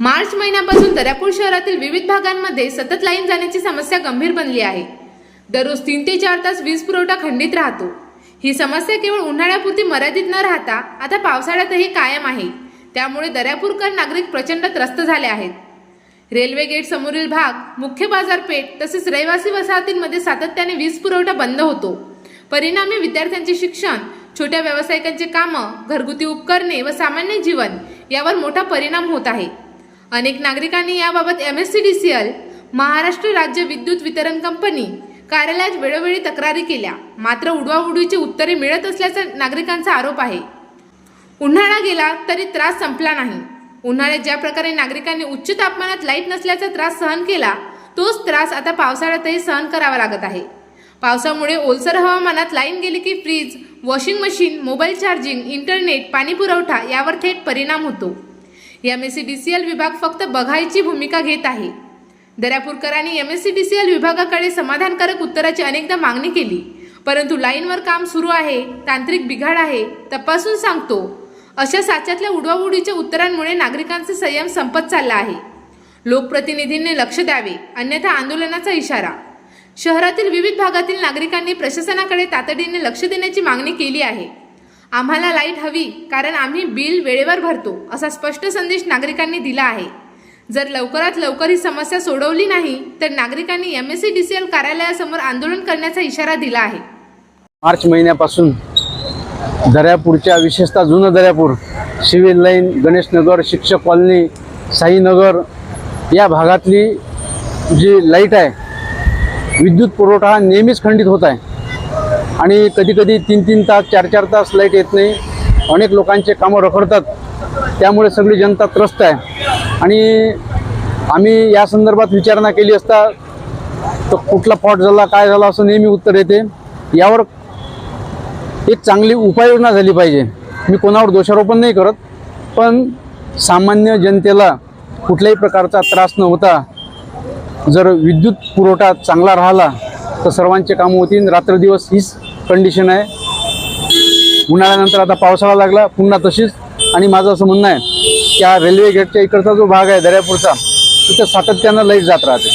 मार्च महिन्यापासून दर्यापूर शहरातील विविध भागांमध्ये सतत लाईन जाण्याची समस्या गंभीर बनली आहे। दररोज 3 ते 4 तास वीज पुरवठा खंडित राहतो। ही समस्या केवळ उन्हाळ्यापुरती मर्यादित न राहता आता पावसाळ्यातही कायम आहे। त्यामुळे दर्यापूरकर नागरिक प्रचंड त्रस्त झाले आहेत। रेल्वे गेट समोरील भाग, मुख्य बाजारपेठ तसेच रहिवासी वसाहतींमध्ये सातत्याने वीज पुरवठा बंद होतो। परिणामी विद्यार्थ्यांचे शिक्षण, छोट्या व्यावसायिकांचे कामं, घरगुती उपकरणे व सामान्य जीवन यावर मोठा परिणाम होत आहे। अनेक नागरिकांनी याबाबत MSCDCL, महाराष्ट्र राज्य विद्युत वितरण कंपनी कार्यालयात वेळोवेळी तक्रारी केल्या, मात्र उडवाउडवीची उत्तरे मिळत असल्याचा नागरिकांचा आरोप आहे। उन्हाळा गेला तरी त्रास संपला नाही। उन्हाळ्यात ज्या प्रकारे नागरिकांनी उच्च तापमानात लाईट नसल्याचा त्रास सहन केला, तोच त्रास आता पावसाळ्यातही सहन करावा लागत आहे। पावसामुळे ओलसर हवामानात लाईन गेली की fridge, washing machine, mobile charging, internet, पाणी पुरवठा यावर थेट परिणाम होतो। MSCDCL विभाग फक्त बघायची भूमिका घेत आहे। दर्यापूरकरांनी MSCDCL विभागाकडे समाधानकारक उत्तराची अनेकदा मागणी केली, परंतु लाईनवर काम सुरू आहे, तांत्रिक बिघाड आहे, तपासून सांगतो अशा साच्यातल्या उडवाउडवीच्या उत्तरांमुळे नागरिकांचा संयम संपत चालला आहे। लोकप्रतिनिधींनी लक्ष द्यावे, अन्यथा आंदोलनाचा इशारा। शहरातील विविध भागातील नागरिकांनी प्रशासनाकडे तातडीने लक्ष देण्याची मागणी केली आहे। आम्हाला लाईट हवी, कारण आम्ही बिल वेळेवर भरतो, असा स्पष्ट संदेश नागरिकांनी दिला आहे। जर लवकरात लवकर ही समस्या सोडवली नाही तर नागरिकांनी MSCDCL कार्यालयासमोर आंदोलन करण्याचा इशारा दिला आहे। मार्च महिन्यापासून दर्यापूरच्या, विशेषतः जुनं दर्यापूर, सिव्हिल लाईन, गणेशनगर, शिक्षक कॉलनी, साईनगर या भागातली जी लाईट आहे, विद्युत पुरवठा हा नेहमीच खंडित होत आहे आणि कधीकधी 3-3 तास, 4-4 तास लाईट येत नाही। अनेक लोकांचे कामं रखडतात, त्यामुळे सगळी जनता त्रस्त आहे। आणि आम्ही या संदर्भात विचारणा केली असता तर कुठला फॉल्ट झाला, काय झाला असं नेहमी उत्तर येते। यावर एक चांगली उपाययोजना झाली पाहिजे। मी कोणावर दोषारोपण नाही करत, पण सामान्य जनतेला कुठल्याही प्रकारचा त्रास न होता जर विद्युत पुरवठा चांगला राहिला तर सर्वांचे कामं होतील। रात्रदिवस हीच कंडिशन आहे। उन्हाळ्यानंतर आता पावसाळा लागला, पुन्हा तशीच। आणि माझं असं म्हणणं आहे की रेल्वे गेटच्या इकडचा जो भाग आहे दर्यापूरचा, तिथं सातत्यानं लाईट जात राहते।